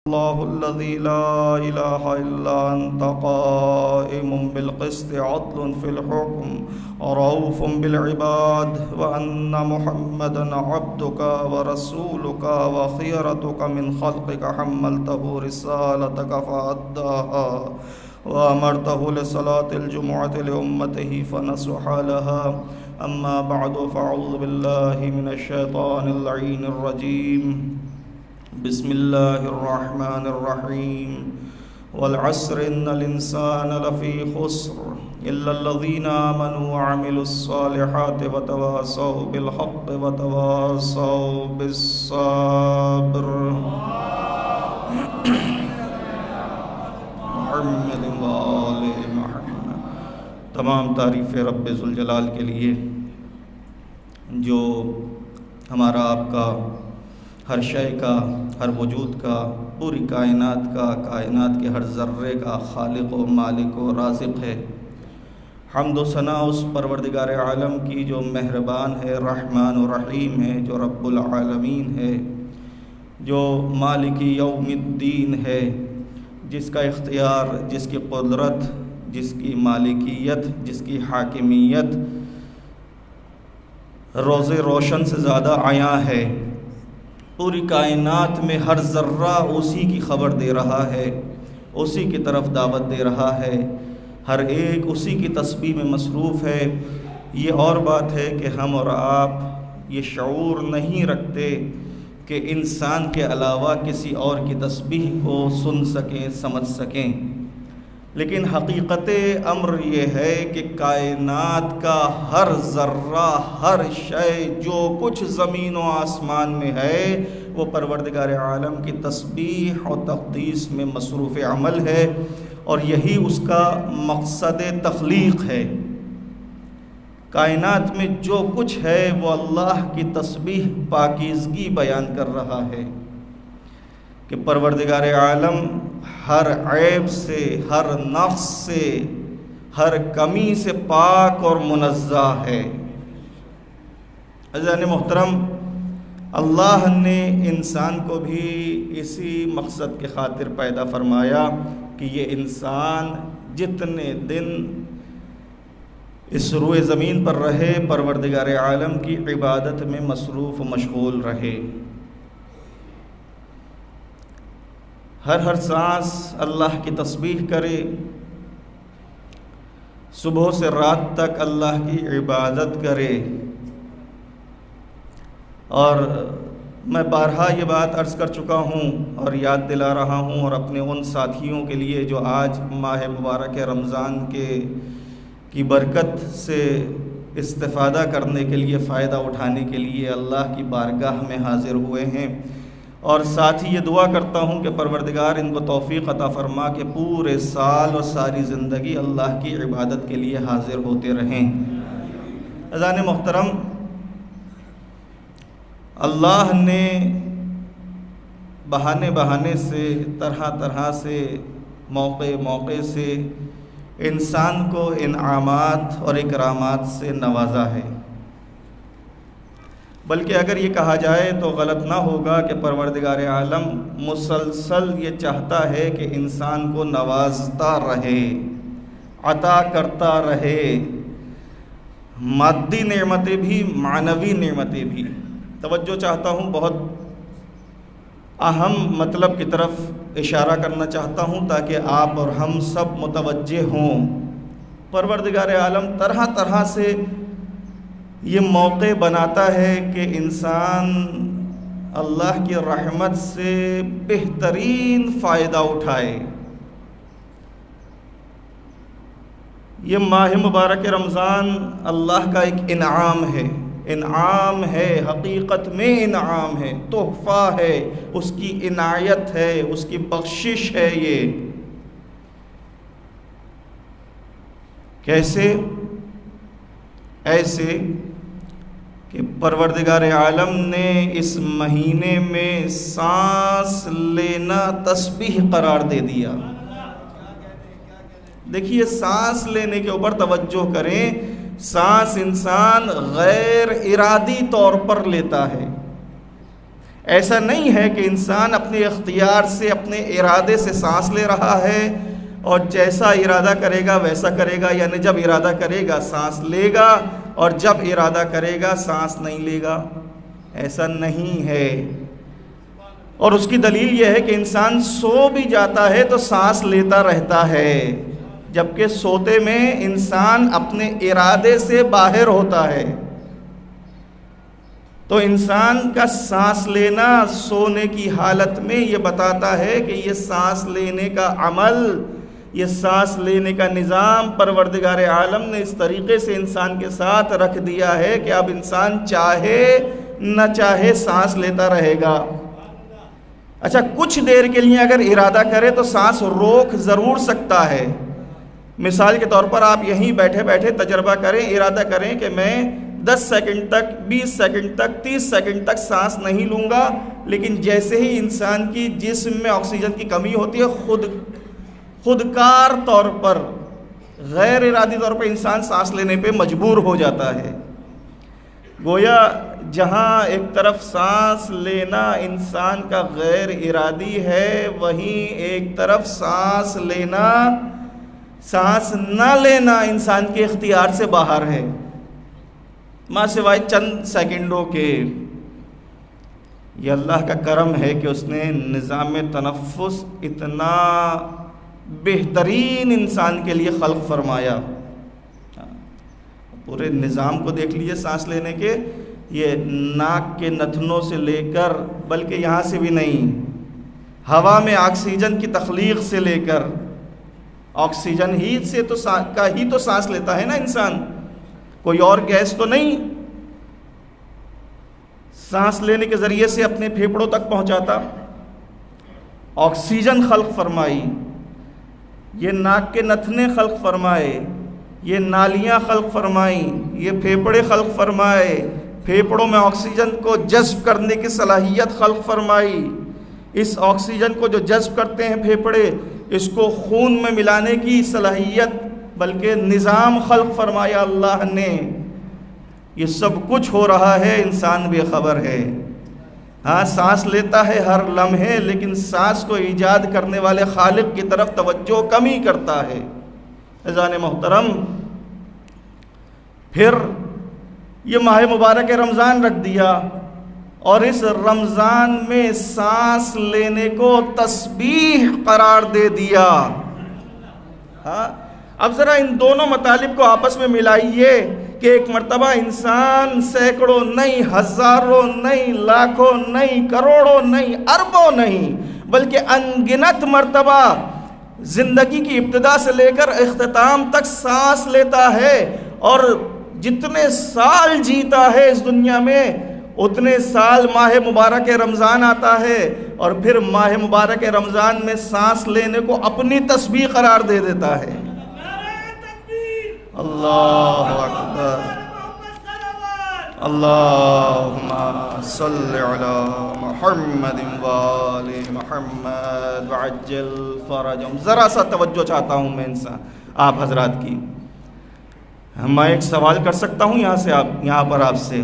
الله الذي لا إله إلا أنت قائم بالقسط عدل في الحكم رؤوف بالعباد وأن محمدا عبدك ورسولك وخيرتك من خلقك حملته رسالتك فأداها وأمرته لصلاة الجمعة لأمته فنصح لها أما بعد فأعوذ بالله من الشيطان اللعين الرجيم بسم الله الرحمن الرحيم والعصر إن الإنسان لفي خسر إلا الذين آمنوا وعملوا الصالحات وتواصوا بالحق وتواصوا بالصبر محمد وآل محمد۔ تمام تعریف رب ذوالجلال کے لیے جو ہمارا آپ کا ہر شے کا، ہر وجود کا، پوری کائنات کا، کائنات کے ہر ذرے کا خالق و مالک و رازق ہے۔ حمد و ثنا اس پروردگار عالم کی جو مہربان ہے، رحمان و رحیم ہے، جو رب العالمین ہے، جو مالک یوم الدین ہے، جس کا اختیار، جس کی قدرت، جس کی مالکیت، جس کی حاکمیت روز روشن سے زیادہ عیاں ہے۔ پوری کائنات میں ہر ذرہ اسی کی خبر دے رہا ہے، اسی کی طرف دعوت دے رہا ہے، ہر ایک اسی کی تسبیح میں مصروف ہے۔ یہ اور بات ہے کہ ہم اور آپ یہ شعور نہیں رکھتے کہ انسان کے علاوہ کسی اور کی تسبیح کو سن سکیں، سمجھ سکیں، لیکن حقیقت امر یہ ہے کہ کائنات کا ہر ذرہ، ہر شے، جو کچھ زمین و آسمان میں ہے، وہ پروردگار عالم کی تسبیح اور تقدیس میں مصروف عمل ہے، اور یہی اس کا مقصد تخلیق ہے۔ کائنات میں جو کچھ ہے وہ اللہ کی تسبیح، پاکیزگی بیان کر رہا ہے کہ پروردگار عالم ہر عیب سے، ہر نقص سے، ہر کمی سے پاک اور منزہ ہے۔ عزیزان محترم، اللہ نے انسان کو بھی اسی مقصد کے خاطر پیدا فرمایا کہ یہ انسان جتنے دن اس روئے زمین پر رہے، پروردگار عالم کی عبادت میں مصروف و مشغول رہے۔ ہر سانس اللہ کی تسبیح کرے، صبح سے رات تک اللہ کی عبادت کرے۔ اور میں بارہا یہ بات عرض کر چکا ہوں اور یاد دلا رہا ہوں، اور اپنے ان ساتھیوں کے لیے جو آج ماہ مبارک رمضان کی برکت سے استفادہ کرنے کے لیے، فائدہ اٹھانے کے لیے اللہ کی بارگاہ میں حاضر ہوئے ہیں، اور ساتھ ہی یہ دعا کرتا ہوں کہ پروردگار ان کو توفیق عطا فرما کہ پورے سال اور ساری زندگی اللہ کی عبادت کے لیے حاضر ہوتے رہیں۔ عزیزان محترم، اللہ نے بہانے سے، طرح سے، موقع سے انسان کو انعامات اور اکرامات سے نوازا ہے۔ بلکہ اگر یہ کہا جائے تو غلط نہ ہوگا کہ پروردگار عالم مسلسل یہ چاہتا ہے کہ انسان کو نوازتا رہے، عطا کرتا رہے، مادی نعمتیں بھی، معنوی نعمتیں بھی۔ توجہ چاہتا ہوں، بہت اہم مطلب کی طرف اشارہ کرنا چاہتا ہوں تاکہ آپ اور ہم سب متوجہ ہوں۔ پروردگار عالم طرح سے یہ موقع بناتا ہے کہ انسان اللہ کی رحمت سے بہترین فائدہ اٹھائے۔ یہ ماہ مبارک رمضان اللہ کا ایک انعام ہے، حقیقت میں انعام ہے، تحفہ ہے، اس کی عنایت ہے، اس کی بخشش ہے۔ یہ کیسے؟ ایسے کہ پروردگار عالم نے اس مہینے میں سانس لینا تسبیح قرار دے دیا۔ دیکھیے، سانس لینے کے اوپر توجہ کریں۔ سانس انسان غیر ارادی طور پر لیتا ہے، ایسا نہیں ہے کہ انسان اپنے اختیار سے اپنے ارادے سے سانس لے رہا ہے اور جیسا ارادہ کرے گا ویسا کرے گا، یعنی جب ارادہ کرے گا سانس لے گا اور جب ارادہ کرے گا سانس نہیں لے گا، ایسا نہیں ہے۔ اور اس کی دلیل یہ ہے کہ انسان سو بھی جاتا ہے تو سانس لیتا رہتا ہے، جبکہ سوتے میں انسان اپنے ارادے سے باہر ہوتا ہے۔ تو انسان کا سانس لینا سونے کی حالت میں یہ بتاتا ہے کہ یہ سانس لینے کا عمل، یہ سانس لینے کا نظام پروردگار عالم نے اس طریقے سے انسان کے ساتھ رکھ دیا ہے کہ اب انسان چاہے نہ چاہے سانس لیتا رہے گا۔ اچھا، کچھ دیر کے لیے اگر ارادہ کرے تو سانس روک ضرور سکتا ہے۔ مثال کے طور پر آپ یہیں بیٹھے بیٹھے تجربہ کریں، ارادہ کریں کہ میں 10 سیکنڈ تک، 20 سیکنڈ تک، 30 سیکنڈ تک سانس نہیں لوں گا، لیکن جیسے ہی انسان کی جسم میں آکسیجن کی کمی ہوتی ہے خودکار طور پر، غیر ارادی طور پر انسان سانس لینے پہ مجبور ہو جاتا ہے۔ گویا جہاں ایک طرف سانس لینا انسان کا غیر ارادی ہے، وہیں ایک طرف سانس لینا، سانس نہ لینا انسان کے اختیار سے باہر ہے، ماں سوائے چند سیکنڈوں کے۔ یہ اللہ کا کرم ہے کہ اس نے نظام تنفس اتنا بہترین انسان کے لیے خلق فرمایا۔ پورے نظام کو دیکھ لیجئے سانس لینے کے، یہ ناک کے نتنوں سے لے کر، بلکہ یہاں سے بھی نہیں، ہوا میں آکسیجن کی تخلیق سے لے کر، آکسیجن ہی سے تو سانس لیتا ہے نا انسان، کوئی اور گیس تو نہیں سانس لینے کے ذریعے سے اپنے پھیپھڑوں تک پہنچاتا۔ آکسیجن خلق فرمائی، یہ ناک کے نتنے خلق فرمائے، یہ نالیاں خلق فرمائیں، یہ پھیپھڑے خلق فرمائے، پھیپھڑوں میں آکسیجن کو جذب کرنے کی صلاحیت خلق فرمائی، اس آکسیجن کو جو جذب کرتے ہیں پھیپھڑے، اس کو خون میں ملانے کی صلاحیت بلکہ نظام خلق فرمایا اللہ نے۔ یہ سب کچھ ہو رہا ہے، انسان بے خبر ہے۔ ہاں، سانس لیتا ہے ہر لمحے، لیکن سانس کو ایجاد کرنے والے خالق کی طرف توجہ کم ہی کرتا ہے۔ عزیزان محترم، پھر یہ ماہ مبارک رمضان رکھ دیا اور اس رمضان میں سانس لینے کو تسبیح قرار دے دیا۔ ہاں، اب ذرا ان دونوں مطالب کو آپس میں ملائیے کہ ایک مرتبہ انسان سینکڑوں نہیں، ہزاروں نہیں، لاکھوں نہیں، کروڑوں نہیں، اربوں نہیں، بلکہ انگنت مرتبہ زندگی کی ابتدا سے لے کر اختتام تک سانس لیتا ہے، اور جتنے سال جیتا ہے اس دنیا میں اتنے سال ماہ مبارک رمضان آتا ہے، اور پھر ماہ مبارک رمضان میں سانس لینے کو اپنی تسبیح قرار دے دیتا ہے۔ اللہ اکبر، اللہم صلی علی محمد وآل محمد وعجل فرجہم۔ ذرا سا توجہ چاہتا ہوں میں انسان آپ حضرات کی۔ میں ایک سوال کر سکتا ہوں یہاں پر آپ سے،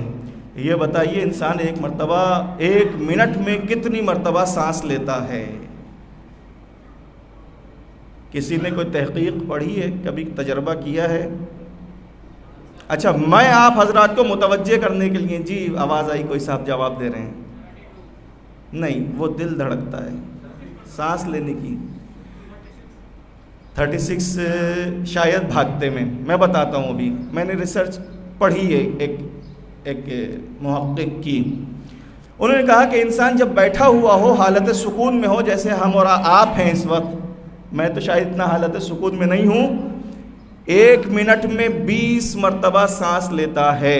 یہ بتائیے انسان ایک مرتبہ، 1 منٹ میں کتنی مرتبہ سانس لیتا ہے؟ کسی نے کوئی تحقیق پڑھی ہے، کبھی تجربہ کیا ہے؟ اچھا، میں آپ حضرات کو متوجہ کرنے کے لیے، جی آواز آئی، کوئی صاحب جواب دے رہے ہیں؟ نہیں، وہ دل دھڑکتا ہے سانس لینے کی، 36 شاید بھاگتے میں بتاتا ہوں۔ ابھی میں نے ریسرچ پڑھی ہے ایک محقق کی، انہوں نے کہا کہ انسان جب بیٹھا ہوا ہو، حالت سکون میں ہو، جیسے ہم اور آپ ہیں اس وقت، میں تو شاید اتنا حالت سکون میں نہیں ہوں، 1 منٹ میں 20 مرتبہ سانس لیتا ہے۔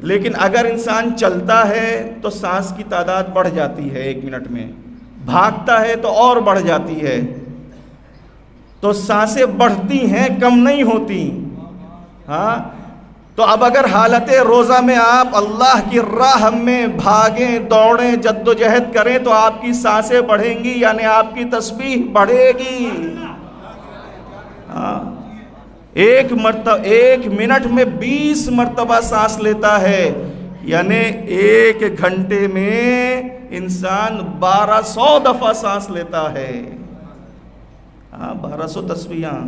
لیکن اگر انسان چلتا ہے تو سانس کی تعداد بڑھ جاتی ہے 1 منٹ میں، بھاگتا ہے تو اور بڑھ جاتی ہے۔ تو سانسیں بڑھتی ہیں، کم نہیں ہوتی۔ ہاں، تو اب اگر حالت روزہ میں آپ اللہ کی راہ میں بھاگیں، دوڑیں، جد و جہد کریں تو آپ کی سانسیں بڑھیں گی، یعنی آپ کی تسبیح بڑھے گی۔ ہاں، 1 منٹ میں 20 مرتبہ سانس لیتا ہے، یعنی ایک گھنٹے میں انسان 1200 دفعہ سانس لیتا ہے. 1200 تسبیحاں.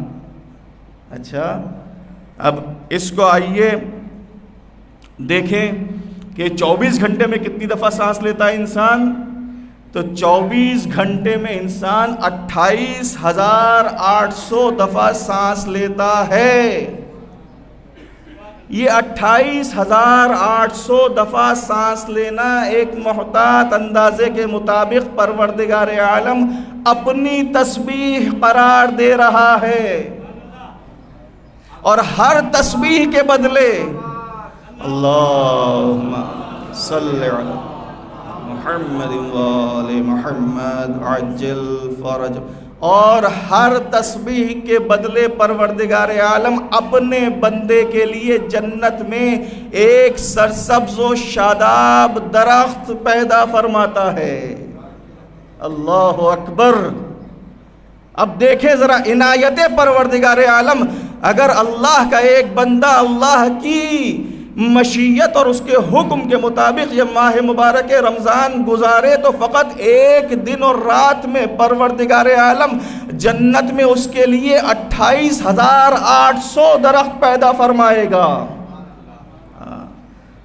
اچھا اب اس کو آئیے دیکھیں کہ 24 گھنٹے میں کتنی دفعہ سانس لیتا ہے انسان. تو 24 گھنٹے میں انسان 28,800 دفعہ سانس لیتا ہے. یہ 28,800 دفعہ سانس لینا ایک محتاط اندازے کے مطابق پروردگار عالم اپنی تسبیح قرار دے رہا ہے. اور ہر تسبیح کے بدلے اللہم صلی علی محمد وآل محمد عجل فرج، اور ہر تسبیح کے بدلے پروردگار عالم اپنے بندے کے لیے جنت میں ایک سرسبز و شاداب درخت پیدا فرماتا ہے. اللہ اکبر. اب دیکھیں ذرا عنایت پروردگار عالم. اگر اللہ کا ایک بندہ اللہ کی مشیت اور اس کے حکم کے مطابق یہ ماہ مبارک رمضان گزارے تو فقط ایک دن اور رات میں پروردگار عالم جنت میں اس کے لیے 28,800 درخت پیدا فرمائے گا.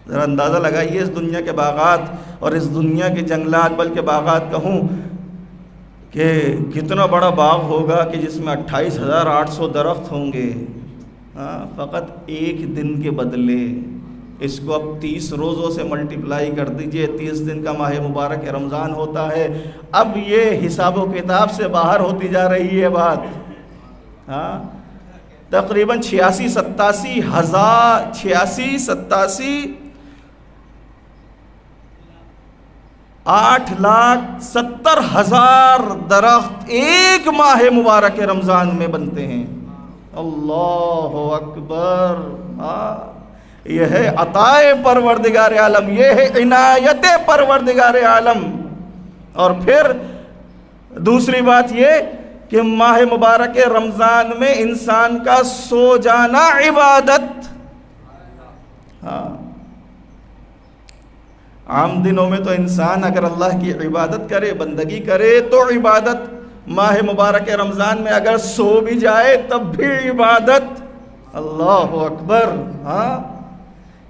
ذرا اندازہ لگائیے اس دنیا کے باغات اور اس دنیا کے جنگلات، بلکہ باغات کہوں کہ کتنا بڑا باغ ہوگا کہ جس میں 28,800 درخت ہوں گے. فقط ایک دن کے بدلے اس کو اب 30 روزوں سے ملٹیپلائی کر دیجئے. 30 دن کا ماہ مبارک رمضان ہوتا ہے. اب یہ حساب و کتاب سے باہر ہوتی جا رہی ہے بات. تقریباً 8,70,000 درخت ایک ماہ مبارک رمضان میں بنتے ہیں. اللہ اکبر. یہ ہے عطائے پروردگار عالم، یہ ہے عنایت پروردگار عالم. اور پھر دوسری بات یہ کہ ماہ مبارک رمضان میں انسان کا سو جانا عبادت. عام دنوں میں تو انسان اگر اللہ کی عبادت کرے، بندگی کرے تو عبادت. ماہ مبارک رمضان میں اگر سو بھی جائے تب بھی عبادت. اللہ اکبر.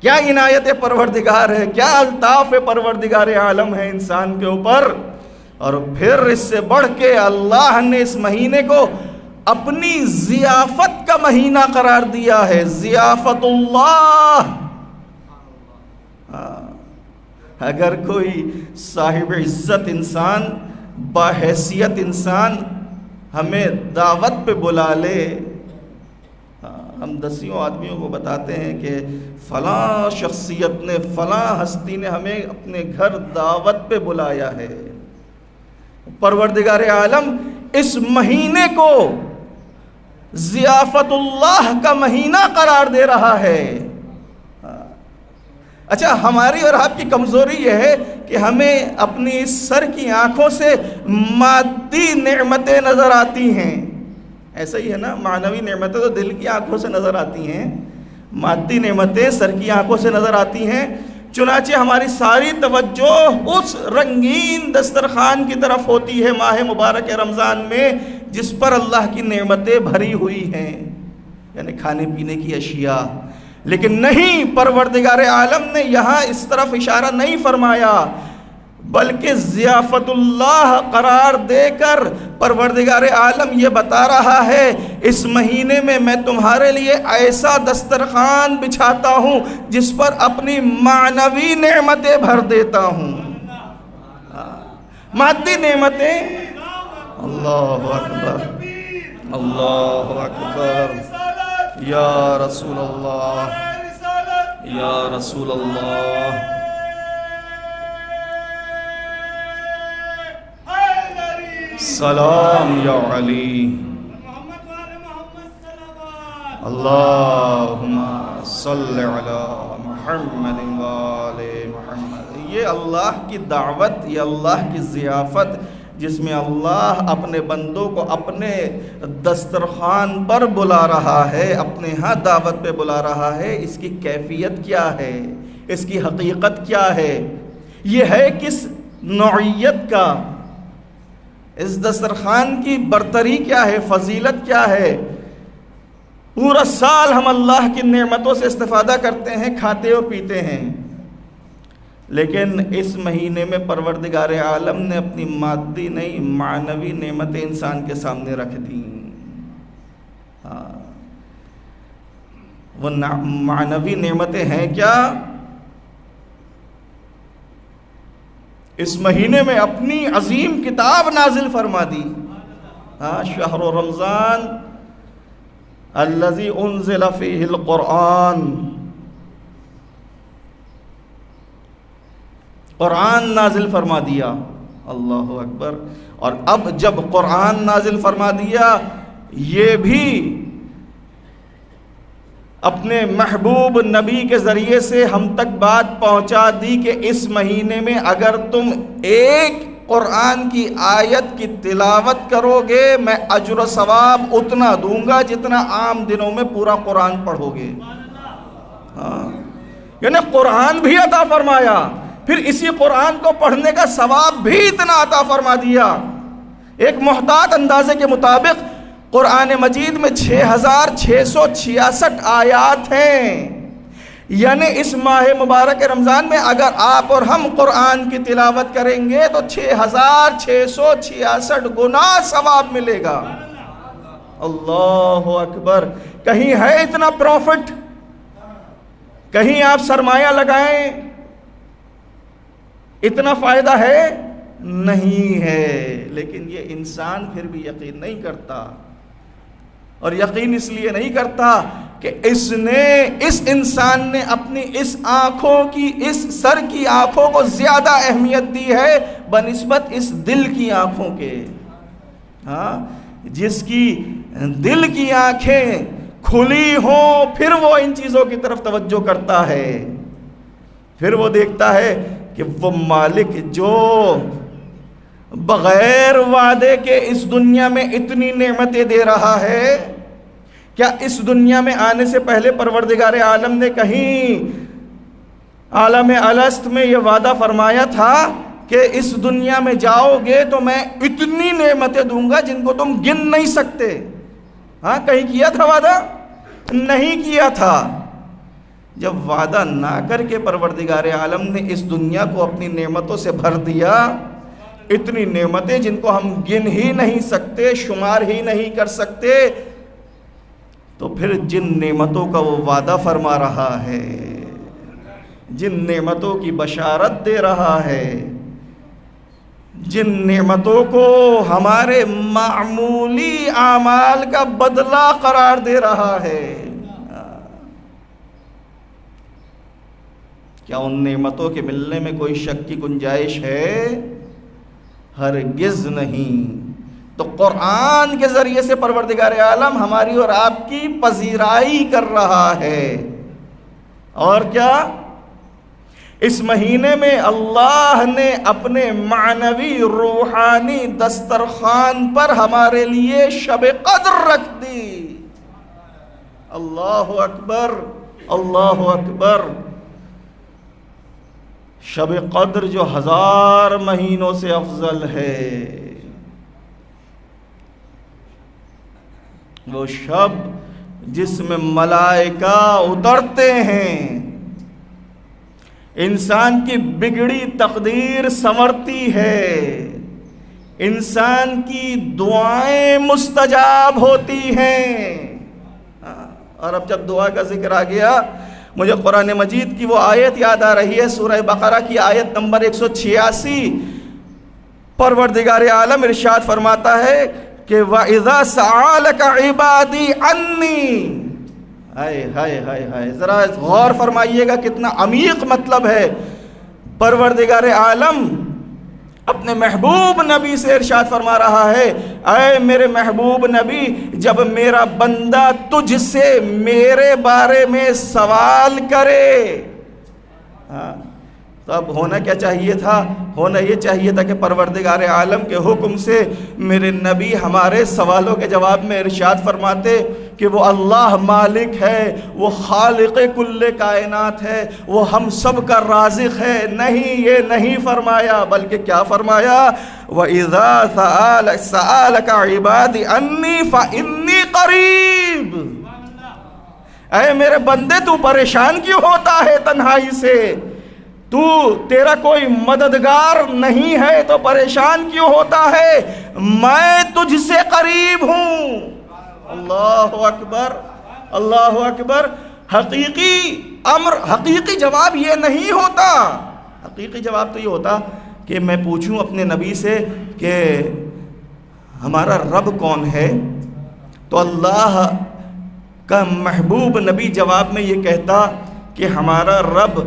کیا عنایت پروردگار ہے، کیا الطاف پروردگار عالم ہے انسان کے اوپر. اور پھر اس سے بڑھ کے اللہ نے اس مہینے کو اپنی ضیافت کا مہینہ قرار دیا ہے. ضیافت اللہ. اگر کوئی صاحب عزت انسان، باحیثیت انسان ہمیں دعوت پہ بلا لے، ہم دسیوں آدمیوں کو بتاتے ہیں کہ فلاں شخصیت نے، فلاں ہستی نے ہمیں اپنے گھر دعوت پہ بلایا ہے. پروردگار عالم اس مہینے کو ضیافت اللہ کا مہینہ قرار دے رہا ہے. اچھا، ہماری اور آپ کی کمزوری یہ ہے کہ ہمیں اپنی سر کی آنکھوں سے مادی نعمتیں نظر آتی ہیں. ایسا ہی ہے نا، معنوی نعمتیں تو دل کی آنکھوں سے نظر آتی ہیں، مادی نعمتیں سر کی آنکھوں سے نظر آتی ہیں. چنانچہ ہماری ساری توجہ اس رنگین دسترخوان کی طرف ہوتی ہے ماہ مبارک رمضان میں جس پر اللہ کی نعمتیں بھری ہوئی ہیں، یعنی کھانے پینے کی اشیاء. لیکن نہیں، پروردگار عالم نے یہاں اس طرف اشارہ نہیں فرمایا، بلکہ ضیافت اللہ قرار دے کر پروردگار عالم یہ بتا رہا ہے اس مہینے میں میں تمہارے لیے ایسا دسترخوان بچھاتا ہوں جس پر اپنی معنوی نعمتیں بھر دیتا ہوں. مادی نعمتیں. اللہ اکبر، اللہ اکبر. یا رسول اللہ، یا رسول اللہ. سلام یا علی. اللہم صلی علی محمد وآل محمد. یہ اللہ کی دعوت، یہ اللہ کی ضیافت جس میں اللہ اپنے بندوں کو اپنے دسترخوان پر بلا رہا ہے، اپنے ہاں دعوت پہ بلا رہا ہے. اس کی کیفیت کیا ہے، اس کی حقیقت کیا ہے، یہ ہے کس نوعیت کا، اس دسترخوان کی برتری کیا ہے، فضیلت کیا ہے۔ پورا سال ہم اللہ کی نعمتوں سے استفادہ کرتے ہیں، کھاتے اور پیتے ہیں، لیکن اس مہینے میں پروردگار عالم نے اپنی مادی نہیں معنوی نعمتیں انسان کے سامنے رکھ دیں۔ وہ معنوی نعمتیں ہیں کیا؟ اس مہینے میں اپنی عظیم کتاب نازل فرما دی۔ شہر رمضان الذی انزل فیہ القرآن، قرآن نازل فرما دیا، اللہ اکبر۔ اور اب جب قرآن نازل فرما دیا، یہ بھی اپنے محبوب نبی کے ذریعے سے ہم تک بات پہنچا دی کہ اس مہینے میں اگر تم ایک قرآن کی آیت کی تلاوت کرو گے، میں اجر و ثواب اتنا دوں گا جتنا عام دنوں میں پورا قرآن پڑھو گے۔ یعنی قرآن بھی عطا فرمایا، پھر اسی قرآن کو پڑھنے کا ثواب بھی اتنا عطا فرما دیا۔ ایک محتاط اندازے کے مطابق قرآن مجید میں 6666 آیات ہیں، یعنی اس ماہ مبارک رمضان میں اگر آپ اور ہم قرآن کی تلاوت کریں گے تو 6666 گنا ثواب ملے گا۔ اللہ اکبر۔ کہیں ہے اتنا پروفٹ؟ کہیں آپ سرمایہ لگائیں اتنا فائدہ ہے؟ نہیں ہے، لیکن یہ انسان پھر بھی یقین نہیں کرتا، اور یقین اس لیے نہیں کرتا کہ اس انسان نے اپنی اس آنکھوں کی، اس سر کی آنکھوں کو زیادہ اہمیت دی ہے بنسبت اس دل کی آنکھوں کے۔ جس کی دل کی آنکھیں کھلی ہوں پھر وہ ان چیزوں کی طرف توجہ کرتا ہے، پھر وہ دیکھتا ہے کہ وہ مالک جو بغیر وعدے کے اس دنیا میں اتنی نعمتیں دے رہا ہے، کیا اس دنیا میں آنے سے پہلے پروردگار عالم نے کہیں عالم الست میں یہ وعدہ فرمایا تھا کہ اس دنیا میں جاؤ گے تو میں اتنی نعمتیں دوں گا جن کو تم گن نہیں سکتے؟ کہیں کیا تھا وعدہ؟ نہیں کیا تھا۔ جب وعدہ نہ کر کے پروردگار عالم نے اس دنیا کو اپنی نعمتوں سے بھر دیا، اتنی نعمتیں جن کو ہم گن ہی نہیں سکتے، شمار ہی نہیں کر سکتے، تو پھر جن نعمتوں کا وہ وعدہ فرما رہا ہے، جن نعمتوں کی بشارت دے رہا ہے، جن نعمتوں کو ہمارے معمولی اعمال کا بدلہ قرار دے رہا ہے، کیا ان نعمتوں کے ملنے میں کوئی شک کی گنجائش ہے؟ ہرگز نہیں۔ تو قرآن کے ذریعے سے پروردگار عالم ہماری اور آپ کی پذیرائی کر رہا ہے۔ اور کیا؟ اس مہینے میں اللہ نے اپنے معنوی روحانی دسترخوان پر ہمارے لیے شب قدر رکھ دی۔ اللہ اکبر، اللہ اکبر۔ شب قدر جو 1000 مہینوں سے افضل ہے، وہ شب جس میں ملائکہ اترتے ہیں، انسان کی بگڑی تقدیر سنورتی ہے، انسان کی دعائیں مستجاب ہوتی ہیں۔ اور اب جب دعا کا ذکر آ گیا، مجھے قرآن مجید کی وہ آیت یاد آ رہی ہے، سورہ بقرہ کی آیت نمبر 186۔ پروردگار عالم ارشاد فرماتا ہے کہ وَإِذَا سَأَلَكَ عِبَادِي عَنِّي، ہائے ہائے ہائے ہائے، ذرا غور فرمائیے گا کتنا عمیق مطلب ہے۔ پروردگار عالم اپنے محبوب نبی سے ارشاد فرما رہا ہے، اے میرے محبوب نبی، جب میرا بندہ تجھ سے میرے بارے میں سوال کرے، تو اب ہونا کیا چاہیے تھا؟ ہونا یہ چاہیے تھا کہ پروردگار عالم کے حکم سے میرے نبی ہمارے سوالوں کے جواب میں ارشاد فرماتے کہ وہ اللہ مالک ہے، وہ خالق کل کائنات ہے، وہ ہم سب کا رازق ہے. نہیں، یہ نہیں فرمایا، بلکہ کیا فرمایا؟ وَإِذَا سَأَلَكَ عِبَادِ أَنِّي فَإِنِّي قَرِيب. اے میرے بندے، تو پریشان کیوں ہوتا ہے تنہائی سے؟ تیرا کوئی مددگار نہیں ہے تو پریشان کیوں ہوتا ہے؟ میں تجھ سے قریب ہوں. اللہ اکبر، اللہ اکبر. حقیقی امر، حقیقی جواب یہ نہیں ہوتا. حقیقی جواب تو یہ ہوتا کہ میں پوچھوں اپنے نبی سے کہ ہمارا رب کون ہے، تو اللہ کا محبوب نبی جواب میں یہ کہتا کہ ہمارا رب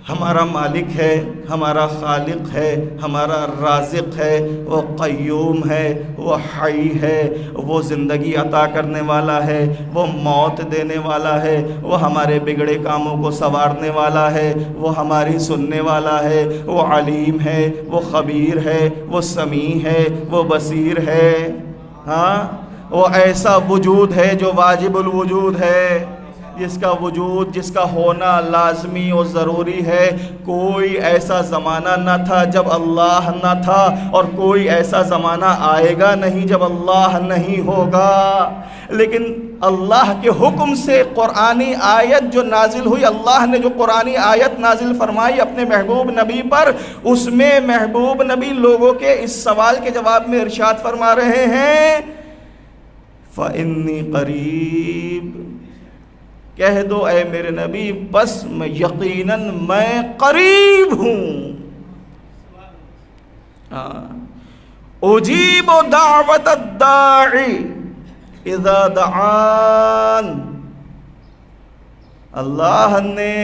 ہمارا مالک ہے، ہمارا خالق ہے، ہمارا رازق ہے، وہ قیوم ہے، وہ حی ہے، وہ زندگی عطا کرنے والا ہے، وہ موت دینے والا ہے، وہ ہمارے بگڑے کاموں کو سنوارنے والا ہے، وہ ہماری سننے والا ہے، وہ علیم ہے، وہ خبیر ہے، وہ سمیع ہے، وہ بصیر ہے. ہاں، وہ ایسا وجود ہے جو واجب الوجود ہے، جس کا وجود، جس کا ہونا لازمی و ضروری ہے. کوئی ایسا زمانہ نہ تھا جب اللہ نہ تھا، اور کوئی ایسا زمانہ آئے گا نہیں جب اللہ نہیں ہوگا. لیکن اللہ کے حکم سے قرآنی آیت جو نازل ہوئی، اللہ نے جو قرآنی آیت نازل فرمائی اپنے محبوب نبی پر، اس میں محبوب نبی لوگوں کے اس سوال کے جواب میں ارشاد فرما رہے ہیں فَإِنِّي قَرِيب. کہہ دو اے میرے نبی، بس میں یقیناً میں قریب ہوں. اجیب دعوت الداعی اذا دعان. اللہ نے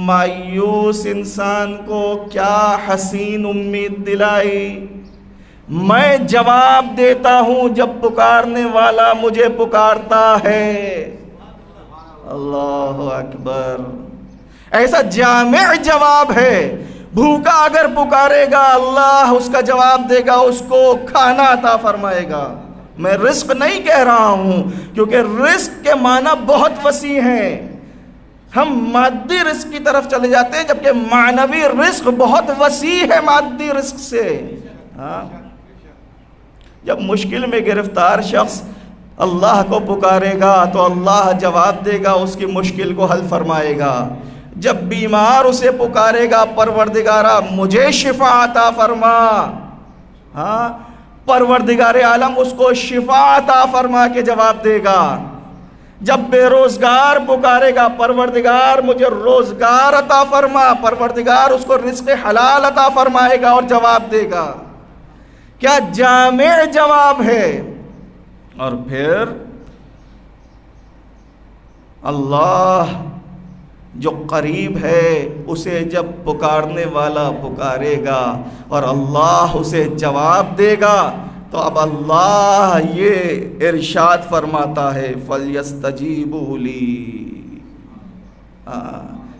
مایوس انسان کو کیا حسین امید دلائی. میں جواب دیتا ہوں جب پکارنے والا مجھے پکارتا ہے. اللہ اکبر. ایسا جامع جواب ہے. بھوکا اگر پکارے گا اللہ اس کا جواب دے گا، اس کو کھانا عطا فرمائے گا. میں رزق نہیں کہہ رہا ہوں، کیونکہ رزق کے معنی بہت وسیع ہیں. ہم مادی رزق کی طرف چلے جاتے ہیں، جبکہ معنوی رزق بہت وسیع ہے مادی رزق سے. جب مشکل میں گرفتار شخص اللہ کو پکارے گا تو اللہ جواب دے گا، اس کی مشکل کو حل فرمائے گا. جب بیمار اسے پکارے گا پروردگارا مجھے شفا عطا فرما، پروردگار عالم اس کو شفا عطا فرما کے جواب دے گا. جب بے روزگار پکارے گا پروردگار مجھے روزگار عطا فرما، پروردگار اس کو رزق حلال عطا فرمائے گا اور جواب دے گا. کیا جامع جواب ہے. اور پھر اللہ جو قریب ہے اسے جب پکارنے والا پکارے گا اور اللہ اسے جواب دے گا، تو اب اللہ یہ ارشاد فرماتا ہے فَلْيَسْتَجِيبُوا لِي.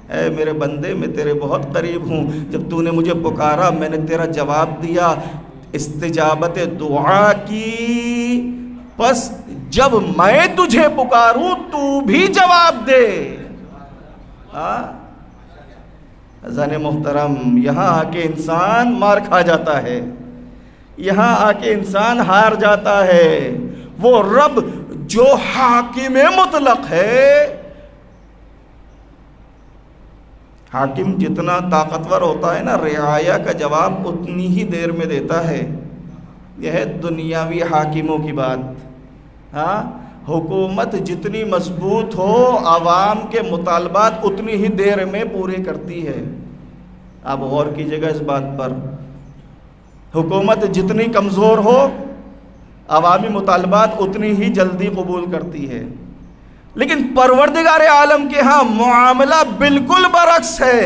اے میرے بندے، میں تیرے بہت قریب ہوں. جب تو نے مجھے پکارا میں نے تیرا جواب دیا. استجابت دعا کی، پس جب میں تجھے پکاروں تو بھی جواب دے. عزیزان محترم، یہاں آ کے انسان مار کھا جاتا ہے، یہاں آ کے انسان ہار جاتا ہے. وہ رب جو حاکم مطلق ہے، حاکم جتنا طاقتور ہوتا ہے نا، رعایا کا جواب اتنی ہی دیر میں دیتا ہے. یہ ہے دنیاوی حاکموں کی بات. حکومت جتنی مضبوط ہو عوام کے مطالبات اتنی ہی دیر میں پورے کرتی ہے. آپ غور کیجئے گا اس بات پر. حکومت جتنی کمزور ہو عوامی مطالبات اتنی ہی جلدی قبول کرتی ہے. لیکن پروردگار عالم کے ہاں معاملہ بالکل برعکس ہے.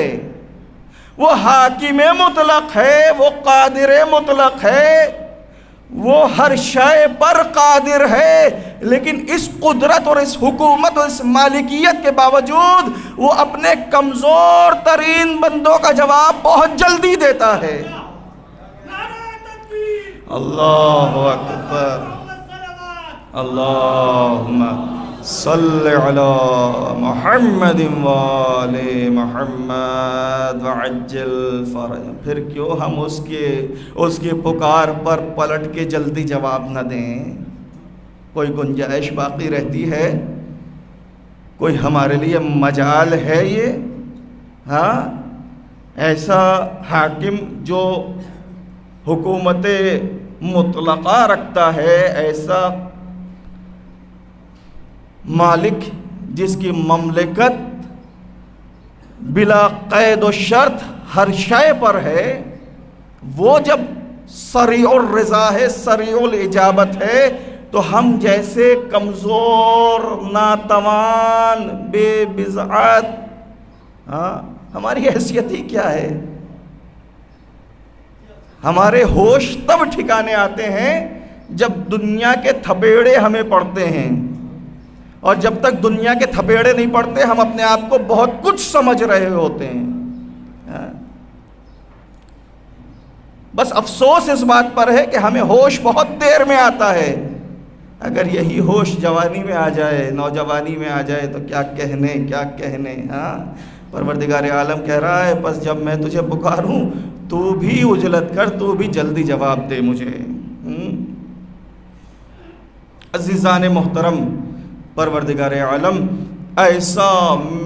وہ حاکم مطلق ہے، وہ قادر مطلق ہے، وہ ہر شے پر قادر ہے. لیکن اس قدرت اور اس حکومت اور اس مالکیت کے باوجود وہ اپنے کمزور ترین بندوں کا جواب بہت جلدی دیتا ہے. اللہ اکبر. اللہم صلی علی محمد وآل محمد وعجل فرج. پھر کیوں ہم اس کی پکار پر پلٹ کے جلدی جواب نہ دیں؟ کوئی گنجائش باقی رہتی ہے؟ کوئی ہمارے لیے مجال ہے یہ؟ ہاں، ایسا حاکم جو حکومت مطلقہ رکھتا ہے، ایسا مالک جس کی مملکت بلا قید و شرط ہر شے پر ہے، وہ جب سریع الرضا ہے، سریع الاجابت ہے، تو ہم جیسے کمزور، ناتوان، بے بضاعت، ہماری حیثیت ہی کیا ہے؟ ہمارے ہوش تب ٹھکانے آتے ہیں جب دنیا کے تھپیڑے ہمیں پڑتے ہیں، اور جب تک دنیا کے تھپیڑے نہیں پڑتے ہم اپنے آپ کو بہت کچھ سمجھ رہے ہوتے ہیں. بس افسوس اس بات پر ہے کہ ہمیں ہوش بہت دیر میں آتا ہے. اگر یہی ہوش جوانی میں آ جائے، نوجوانی میں آ جائے، تو کیا کہنے. پروردگار عالم کہہ رہا ہے بس جب میں تجھے پکاروں تو بھی اجلت کر، تو بھی جلدی جواب دے مجھے. عزیزان محترم، پروردگار عالم ایسا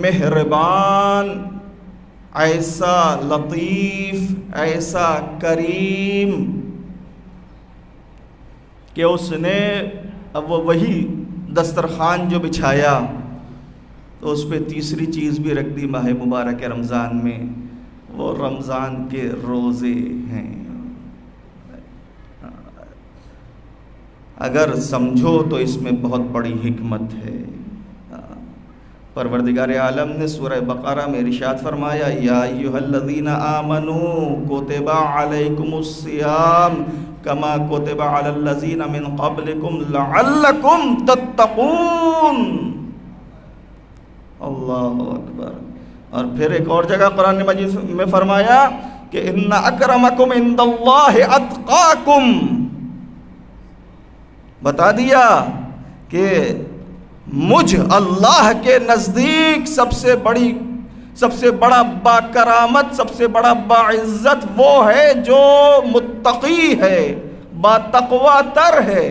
مہربان، ایسا لطیف، ایسا کریم کہ اس نے اب وہی دسترخوان جو بچھایا تو اس پہ تیسری چیز بھی رکھ دی ماہ مبارک رمضان میں، وہ رمضان کے روزے ہیں. اگر سمجھو تو اس میں بہت بڑی حکمت ہے. پروردگار عالم نے سورہ بقرہ میں ارشاد فرمایا، یا ایھا الذین آمنوا کتب علیکم الصیام کما کتب علی الذین من قبلکم لعلکم تتقون. اللہ اکبر. اور پھر ایک اور جگہ قرآن مجید میں فرمایا کہ ان اکرمکم عند اللہ اتقاکم. بتا دیا کہ مجھ اللہ کے نزدیک سب سے بڑا با کرامت، سب سے بڑا باعزت وہ ہے جو متقی ہے، با تقوی تر ہے.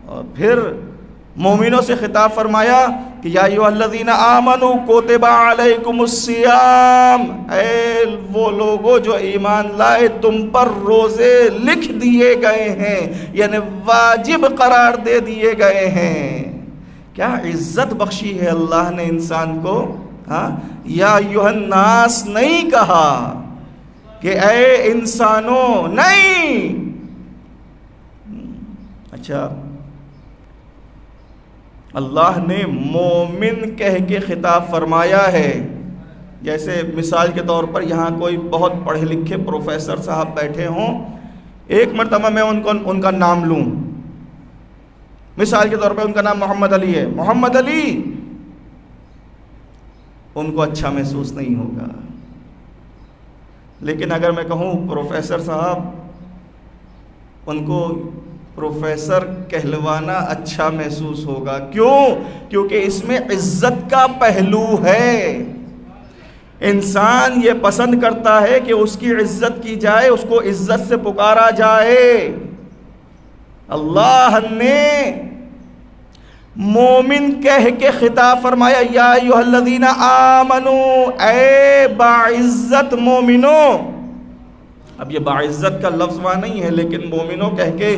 اور پھر مومنوں سے خطاب فرمایا کہ یا ایھا الذین آمنوا کتب علیکم الصیام، اے وہ لوگوں جو ایمان لائے تم پر روزے لکھ دیے گئے ہیں، یعنی واجب قرار دے دیے گئے ہیں. کیا عزت بخشی ہے اللہ نے انسان کو. یا ایھا الناس نہیں کہا کہ اے انسانوں، نہیں. اچھا، اللہ نے مومن کہہ کے خطاب فرمایا ہے. جیسے مثال کے طور پر یہاں کوئی بہت پڑھے لکھے پروفیسر صاحب بیٹھے ہوں، ایک مرتبہ میں ان کا نام لوں، مثال کے طور پر ان کا نام محمد علی ہے. محمد علی، ان کو اچھا محسوس نہیں ہوگا. لیکن اگر میں کہوں پروفیسر صاحب، ان کو پروفیسر کہلوانا اچھا محسوس ہوگا. کیوں؟ کیونکہ اس میں عزت کا پہلو ہے. انسان یہ پسند کرتا ہے کہ اس کی عزت کی جائے، اس کو عزت سے پکارا جائے. اللہ نے مومن کہہ کے خطاب فرمایا، یا ایھا الذین آمنوا، اے باعزت مومنوں. اب یہ باعزت کا لفظ وہاں نہیں ہے، لیکن مومنوں کہہ کے،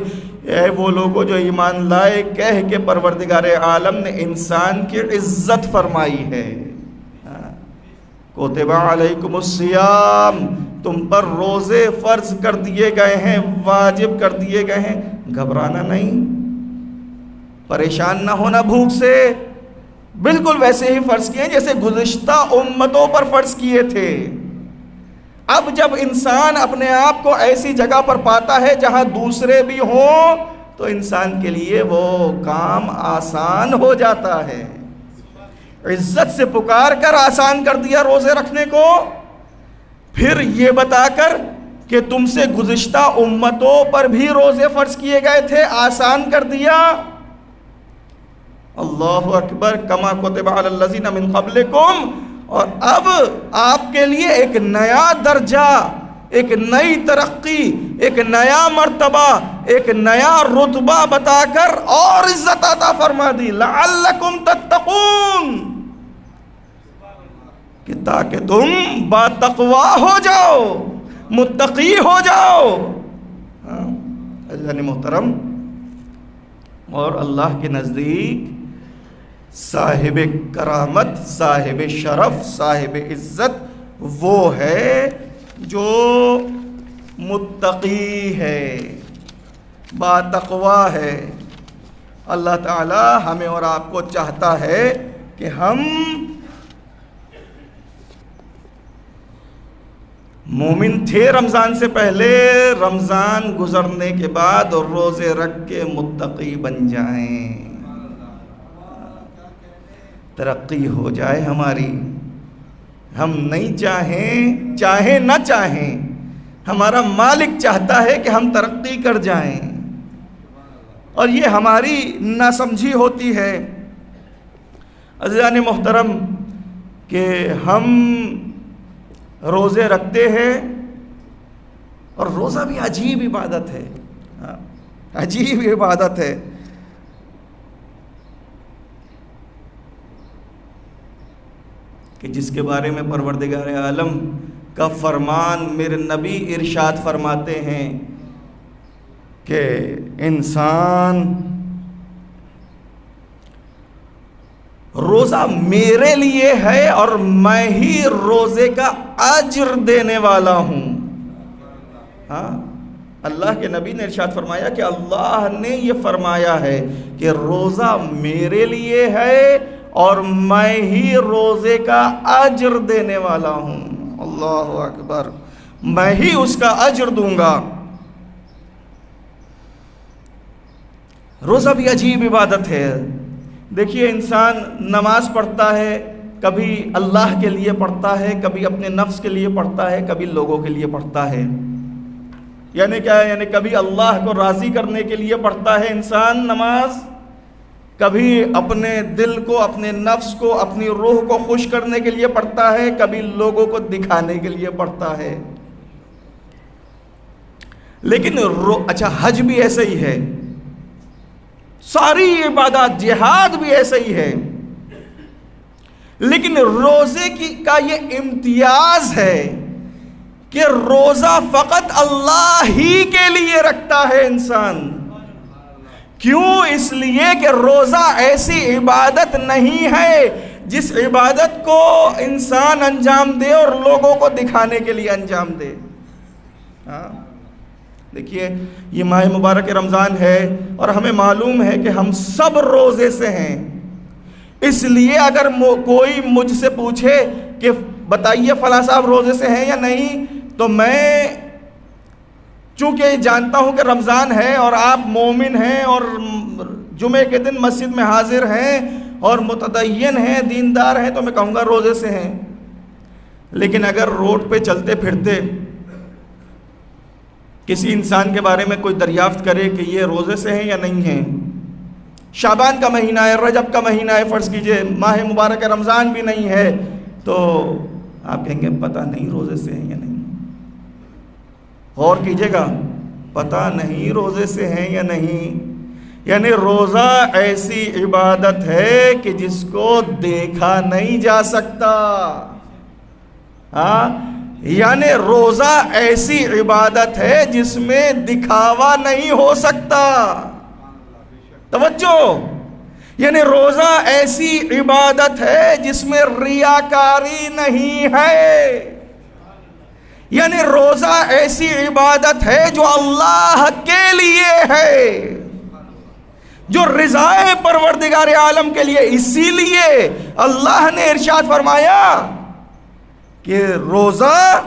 اے وہ لوگوں جو ایمان لائے کہہ کے پروردگار عالم نے انسان کی عزت فرمائی ہے. کتب علیکم الصیام، تم پر روزے فرض کر دیے گئے ہیں، واجب کر دیے گئے ہیں. گھبرانا نہیں، پریشان نہ ہونا بھوک سے. بالکل ویسے ہی فرض کیے جیسے گزشتہ امتوں پر فرض کیے تھے. اب جب انسان اپنے آپ کو ایسی جگہ پر پاتا ہے جہاں دوسرے بھی ہوں تو انسان کے لیے وہ کام آسان ہو جاتا ہے. عزت سے پکار کر آسان کر دیا روزے رکھنے کو، پھر یہ بتا کر کہ تم سے گزشتہ امتوں پر بھی روزے فرض کیے گئے تھے، آسان کر دیا۔ اللہ اکبر، کما کتب علی الذین من قبلکم، اور اب آپ کے لیے ایک نیا درجہ، ایک نئی ترقی، ایک نیا مرتبہ، ایک نیا رتبہ بتا کر اور عزت عطا فرما دی، لعلکم تتقون، کہ تاکہ تم با تقوی ہو جاؤ، متقی ہو جاؤ۔ عزیزان محترم، اور اللہ کے نزدیک صاحب کرامت، صاحب شرف، صاحب عزت وہ ہے جو متقی ہے، با تقوی ہے۔ اللہ تعالی ہمیں اور آپ کو چاہتا ہے کہ ہم مومن تھے رمضان سے پہلے، رمضان گزرنے کے بعد اور روزے رکھ کے متقی بن جائیں، ترقی ہو جائے ہماری۔ ہم نہیں چاہیں نہ چاہیں، ہمارا مالک چاہتا ہے کہ ہم ترقی کر جائیں، اور یہ ہماری ناسمجھی ہوتی ہے عزیزان محترم کہ ہم روزے رکھتے ہیں، اور روزہ بھی عجیب عبادت ہے، عجیب عبادت ہے۔ کہ جس کے بارے میں پروردگار عالم کا فرمان میرے نبی ارشاد فرماتے ہیں کہ انسان روزہ میرے لیے ہے اور میں ہی روزے کا اجر دینے والا ہوں۔ ہاں، اللہ کے نبی نے ارشاد فرمایا کہ اللہ نے یہ فرمایا ہے کہ روزہ میرے لیے ہے اور میں ہی روزے کا اجر دینے والا ہوں۔ اللہ اکبر، میں ہی اس کا اجر دوں گا۔ روزہ بھی عجیب عبادت ہے۔ دیکھیے، انسان نماز پڑھتا ہے، کبھی اللہ کے لیے پڑھتا ہے، کبھی اپنے نفس کے لیے پڑھتا ہے، کبھی لوگوں کے لیے پڑھتا ہے۔ یعنی کیا ہے؟ یعنی کبھی اللہ کو راضی کرنے کے لیے پڑھتا ہے انسان نماز، کبھی اپنے دل کو، اپنے نفس کو، اپنی روح کو خوش کرنے کے لیے پڑھتا ہے، کبھی لوگوں کو دکھانے کے لیے پڑھتا ہے۔ لیکن اچھا، حج بھی ایسے ہی ہے، ساری عبادات، جہاد بھی ایسے ہی ہے، لیکن روزے کا یہ امتیاز ہے کہ روزہ فقط اللہ ہی کے لیے رکھتا ہے انسان۔ کیوں؟ اس لیے کہ روزہ ایسی عبادت نہیں ہے جس عبادت کو انسان انجام دے اور لوگوں کو دکھانے کے لیے انجام دے۔ دیکھیے، یہ ماہ مبارک رمضان ہے اور ہمیں معلوم ہے کہ ہم سب روزے سے ہیں، اس لیے اگر کوئی مجھ سے پوچھے کہ بتائیے فلاں صاحب روزے سے ہیں یا نہیں، تو میں چونکہ جانتا ہوں کہ رمضان ہے اور آپ مومن ہیں اور جمعے کے دن مسجد میں حاضر ہیں اور متدین ہیں، دیندار ہیں، تو میں کہوں گا روزے سے ہیں۔ لیکن اگر روڈ پہ چلتے پھرتے کسی انسان کے بارے میں کوئی دریافت کرے کہ یہ روزے سے ہیں یا نہیں ہیں، شعبان کا مہینہ ہے، رجب کا مہینہ ہے، فرض کیجئے ماہ مبارک رمضان بھی نہیں ہے، تو آپ کہیں گے پتہ نہیں روزے سے ہیں یا نہیں۔ غور کیجئے گا، پتہ نہیں روزے سے ہیں یا نہیں۔ یعنی روزہ ایسی عبادت ہے کہ جس کو دیکھا نہیں جا سکتا۔ یعنی روزہ ایسی عبادت ہے جس میں دکھاوا نہیں ہو سکتا۔ توجہ، یعنی روزہ ایسی عبادت ہے جس میں ریاکاری نہیں ہے۔ یعنی روزہ ایسی عبادت ہے جو اللہ کے لیے ہے، جو رضائے پروردگار عالم کے لیے۔ اسی لیے اللہ نے ارشاد فرمایا کہ روزہ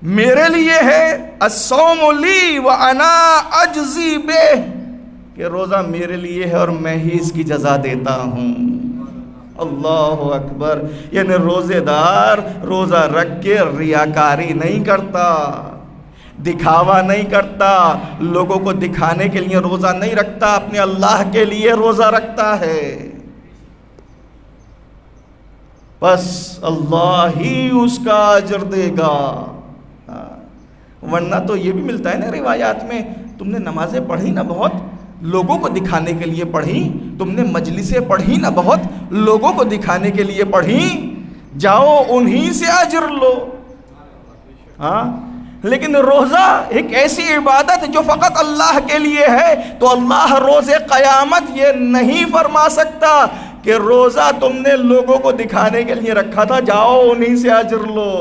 میرے لیے ہے، الصوم لی وانا اجزی بہ، کہ روزہ میرے لیے ہے اور میں ہی اس کی جزا دیتا ہوں۔ اللہ اکبر. یعنی روزے دار روزہ رکھ کے ریاکاری نہیں کرتا، دکھاوا نہیں کرتا، لوگوں کو دکھانے کے لیے روزہ نہیں رکھتا، اپنے اللہ کے لیے روزہ رکھتا ہے. بس اللہ ہی اس کا اجر دے گا. ورنہ تو یہ بھی ملتا ہے نا روایات میں، تم نے نمازیں پڑھی نا بہت، لوگوں کو دکھانے کے لیے پڑھی، تم نے مجلسیں پڑھی نا بہت، لوگوں کو دکھانے کے لیے پڑھی، جاؤ انہی سے اجر لو. ہاں لیکن روزہ ایک ایسی عبادت جو فقط اللہ کے لیے ہے، تو اللہ روز قیامت یہ نہیں فرما سکتا کہ روزہ تم نے لوگوں کو دکھانے کے لیے رکھا تھا، جاؤ انہی سے اجر لو.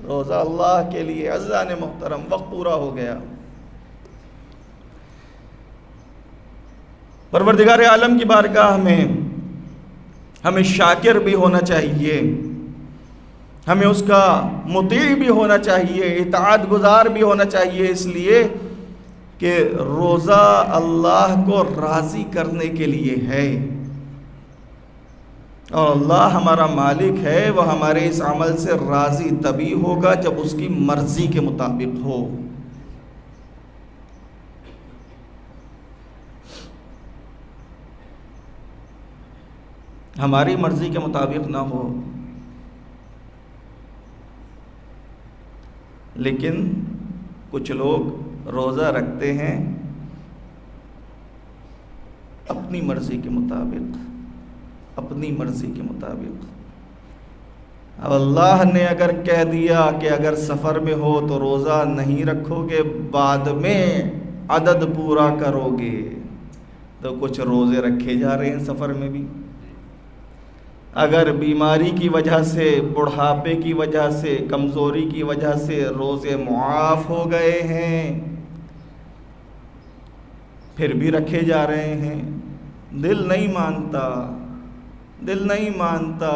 روزہ اللہ کے لیے. عزیزان محترم، وقت پورا ہو گیا. پروردگار عالم کی بارگاہ میں ہمیں شاکر بھی ہونا چاہیے، ہمیں اس کا مطیع بھی ہونا چاہیے، اطاعت گزار بھی ہونا چاہیے، اس لیے کہ روزہ اللہ کو راضی کرنے کے لیے ہے، اور اللہ ہمارا مالک ہے، وہ ہمارے اس عمل سے راضی تبھی ہوگا جب اس کی مرضی کے مطابق ہو. ہماری مرضی کے مطابق نہ ہو. لیکن کچھ لوگ روزہ رکھتے ہیں اپنی مرضی کے مطابق، اپنی مرضی کے مطابق. اب اللہ نے اگر کہہ دیا کہ اگر سفر میں ہو تو روزہ نہیں رکھو گے، بعد میں عدد پورا کرو گے، تو کچھ روزے رکھے جا رہے ہیں سفر میں بھی. اگر بیماری کی وجہ سے، بڑھاپے کی وجہ سے، کمزوری کی وجہ سے روزے معاف ہو گئے ہیں، پھر بھی رکھے جا رہے ہیں. دل نہیں مانتا، دل نہیں مانتا.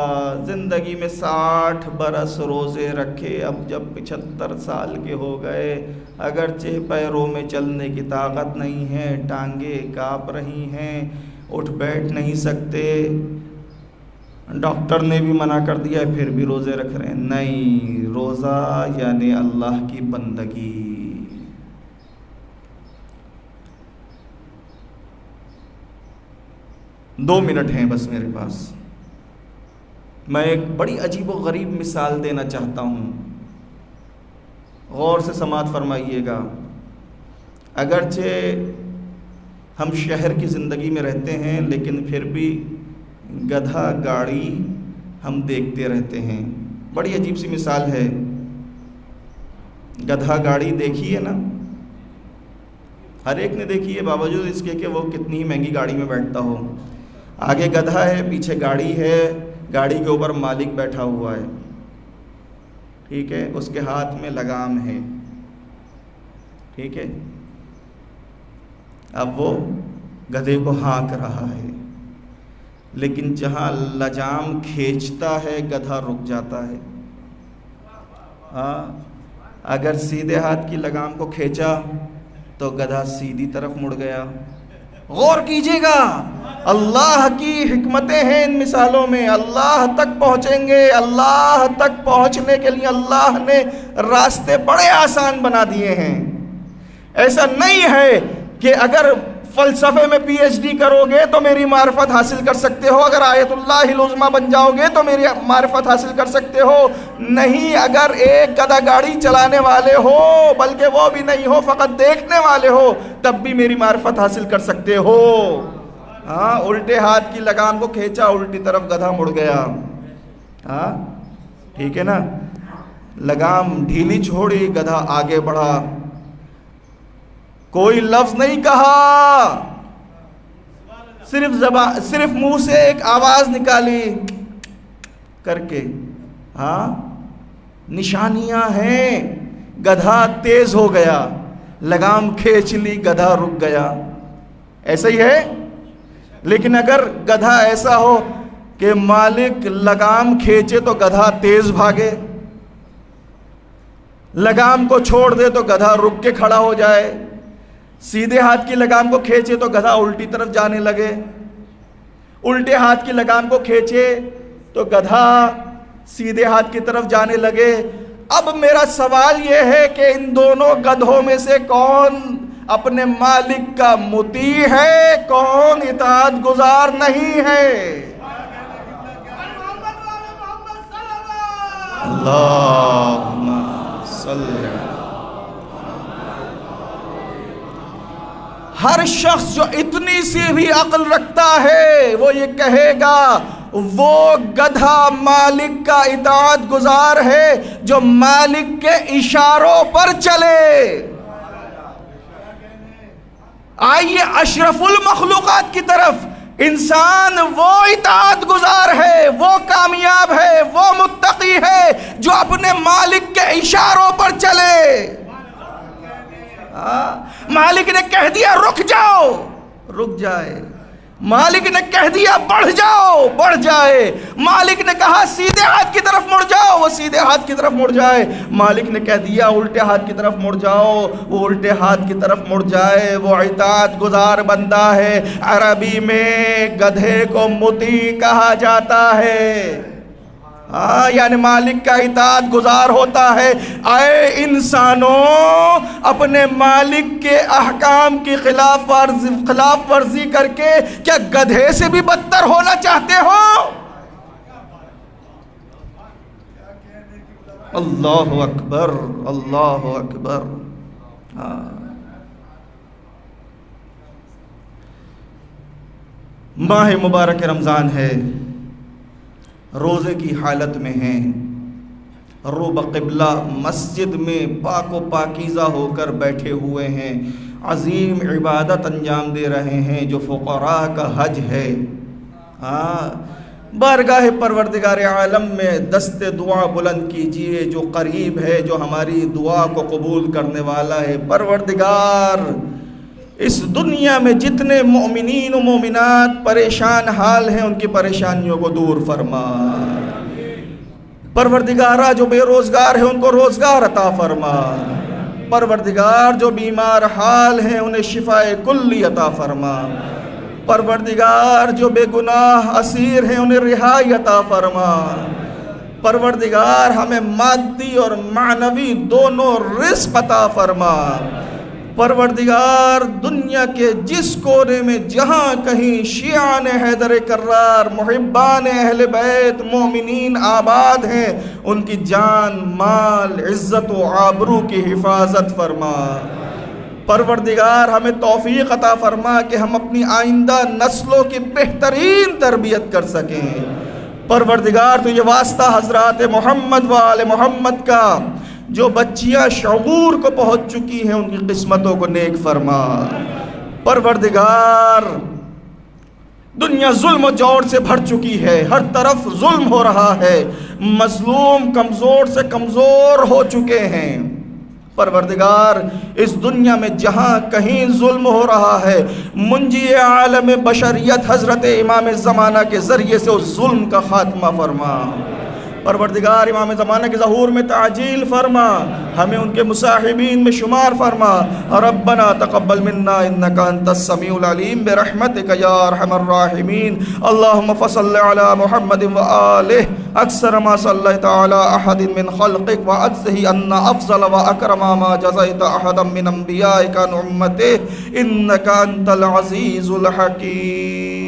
زندگی میں 60 برس روزے رکھے، اب جب 75 سال کے ہو گئے، اگرچہ پیروں میں چلنے کی طاقت نہیں ہے، ٹانگیں کانپ رہی ہیں، اٹھ بیٹھ نہیں سکتے، ڈاکٹر نے بھی منع کر دیا ہے، پھر بھی روزے رکھ رہے ہیں. نہیں، روزہ یعنی اللہ کی بندگی. دو منٹ ہیں بس میرے پاس. میں ایک بڑی عجیب و غریب مثال دینا چاہتا ہوں، غور سے سماعت فرمائیے گا. اگرچہ ہم شہر کی زندگی میں رہتے ہیں، لیکن پھر بھی گدھا گاڑی ہم دیکھتے رہتے ہیں. بڑی عجیب سی مثال ہے. گدھا گاڑی دیکھی ہے نا، ہر ایک نے دیکھی ہے، باوجود اس کے کہ وہ کتنی ہی مہنگی گاڑی میں بیٹھتا ہو. آگے گدھا ہے، پیچھے گاڑی ہے، گاڑی کے اوپر مالک بیٹھا ہوا ہے، ٹھیک ہے، اس کے ہاتھ میں لگام ہے، ٹھیک ہے. اب وہ گدھے کو ہانک رہا ہے، لیکن جہاں لجام کھینچتا ہے گدھا رک جاتا ہے. ہاں، اگر سیدھے ہاتھ کی لگام کو کھینچا تو گدھا سیدھی طرف مڑ گیا. غور کیجیے گا، اللہ کی حکمتیں ہیں ان مثالوں میں. اللہ تک پہنچیں گے، اللہ تک پہنچنے کے لیے اللہ نے راستے بڑے آسان بنا دیے ہیں. ایسا نہیں ہے کہ اگر فلسفے میں پی ایچ ڈی کرو گے تو میری معرفت حاصل کر سکتے ہو، اگر آیت اللہ العظمیٰ بن جاؤ گے تو میری معرفت حاصل کر سکتے ہو. نہیں، اگر ایک گدھا گاڑی چلانے والے ہو، بلکہ وہ بھی نہیں ہو، فقط دیکھنے والے ہو، تب بھی میری معرفت حاصل کر سکتے ہو. ہاں، الٹے ہاتھ کی لگام کو کھینچا، الٹی طرف گدھا مڑ گیا. ہاں ٹھیک ہے نا، لگام ڈھیلی چھوڑی، گدھا آگے بڑھا، کوئی لفظ نہیں کہا، صرف منہ سے ایک آواز نکالی کر کے. ہاں، نشانیاں ہیں. گدھا تیز ہو گیا، لگام کھینچ لی، گدھا رک گیا. ایسا ہی ہے. لیکن اگر گدھا ایسا ہو کہ مالک لگام کھینچے تو گدھا تیز بھاگے، لگام کو چھوڑ دے تو گدھا رک کے کھڑا ہو جائے، سیدھے ہاتھ کی لگام کو کھینچے تو گدھا الٹی طرف جانے لگے، الٹے ہاتھ کی لگام کو کھینچے تو گدھا سیدھے ہاتھ کی طرف جانے لگے۔ اب میرا سوال یہ ہے کہ ان دونوں گدھوں میں سے کون اپنے مالک کا مطیع ہے، کون اطاعت گزار نہیں ہے؟ اللہم صلی۔ ہر شخص جو اتنی سی بھی عقل رکھتا ہے وہ یہ کہے گا وہ گدھا مالک کا اطاعت گزار ہے جو مالک کے اشاروں پر چلے۔ آئیے اشرف المخلوقات کی طرف، انسان وہ اطاعت گزار ہے، وہ کامیاب ہے، وہ متقی ہے جو اپنے مالک کے اشاروں پر چلے۔ مالک نے کہہ دیا رک جاؤ، رک جائے۔ مالک نے کہہ دیا بڑھ جاؤ، بڑھ جائے۔ مالک نے کہا سیدھے ہاتھ کی طرف مڑ جاؤ، وہ سیدھے ہاتھ کی طرف مڑ جائے۔ مالک نے کہہ دیا الٹے ہاتھ کی طرف مڑ جاؤ، وہ الٹے ہاتھ کی طرف مڑ جائے۔ وہ اطاعت گزار بندہ ہے۔ عربی میں گدھے کو مطیع کہا جاتا ہے، یعنی مالک کا اطاعت گزار ہوتا ہے۔ اے انسانوں، اپنے مالک کے احکام کی خلاف ورزی کر کے کیا گدھے سے بھی بدتر ہونا چاہتے ہو؟ اللہ اکبر، اللہ اکبر۔ ماہ مبارک رمضان ہے، روزے کی حالت میں ہیں، رو بقبلہ مسجد میں پاک و پاکیزہ ہو کر بیٹھے ہوئے ہیں، عظیم عبادت انجام دے رہے ہیں جو فقراء کا حج ہے۔ بارگاہ پروردگار عالم میں دست دعا بلند کیجئے، جو قریب ہے، جو ہماری دعا کو قبول کرنے والا ہے۔ پروردگار، اس دنیا میں جتنے مومنین و مومنات پریشان حال ہیں ان کی پریشانیوں کو دور فرما۔ پروردگارہ، جو بے روزگار ہیں ان کو روزگار عطا فرما۔ پروردگار، جو بیمار حال ہیں انہیں شفاء کلی عطا فرما۔ پروردگار، جو بے گناہ اسیر ہیں انہیں رہائی عطا فرما۔ پروردگار، ہمیں مادی اور معنوی دونوں رزق عطا فرما۔ پروردگار، دنیا کے جس کونے میں جہاں کہیں شیعان حیدر کرار، محبان اہل بیت، مومنین آباد ہیں، ان کی جان، مال، عزت و آبرو کی حفاظت فرما۔ پروردگار، ہمیں توفیق عطا فرما کہ ہم اپنی آئندہ نسلوں کی بہترین تربیت کر سکیں۔ پروردگار، تو یہ واسطہ حضرات محمد و آل محمد کا، جو بچیاں شعور کو پہنچ چکی ہیں ان کی قسمتوں کو نیک فرما۔ پروردگار، دنیا ظلم و جور سے بھر چکی ہے، ہر طرف ظلم ہو رہا ہے، مظلوم کمزور سے کمزور ہو چکے ہیں۔ پروردگار، اس دنیا میں جہاں کہیں ظلم ہو رہا ہے، منجی عالم بشریت حضرت امام زمانہ کے ذریعے سے اس ظلم کا خاتمہ فرما۔ پروردگار، امام زمانہ کے ظہور میں تعجیل فرما، ہمیں ان کے مصاحبین میں شمار فرما۔ ربنا تقبل منا انک انت السمیع العلیم برحمتک یا ارحم الراحمین۔ اللہم فصل علی محمد وآلہ اکثر ما صلیت علی احد من خلقک واجزہ ان افضل واکرم ما جزیت احدا من انبیائک عن امتہ انک انت العزیز الحکیم۔